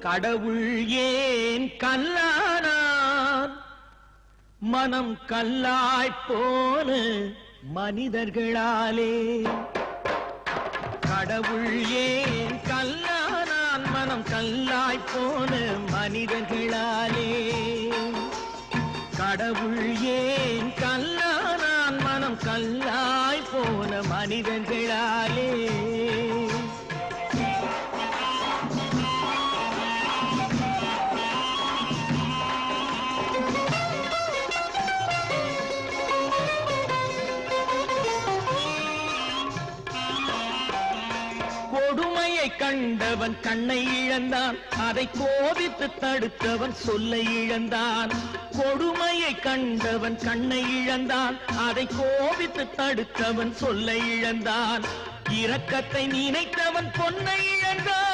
கடவுள் ஏன் கல்லானான் மனம் கல்லாய்ப்போன மனிதர்களாலே கடவுள் ஏன் கல்லானான் மனம் கல்லாய்ப்போன மனிதர்களாலே கடவுள் ஏன் கல்லானான் மனம் கல்லாய்ப்போன மனிதர்களாலே கொடுமையை கண்டவன் கண்ணை இழந்தான் அதை கோபித்து தடுத்தவன் சொல்லை இழந்தான் கொடுமையை கண்டவன் கண்ணை இழந்தான் அதை கோபித்து தடுத்தவன் சொல்லை இழந்தான் இரக்கத்தை நினைத்தவன் பொன்னை இழந்தான்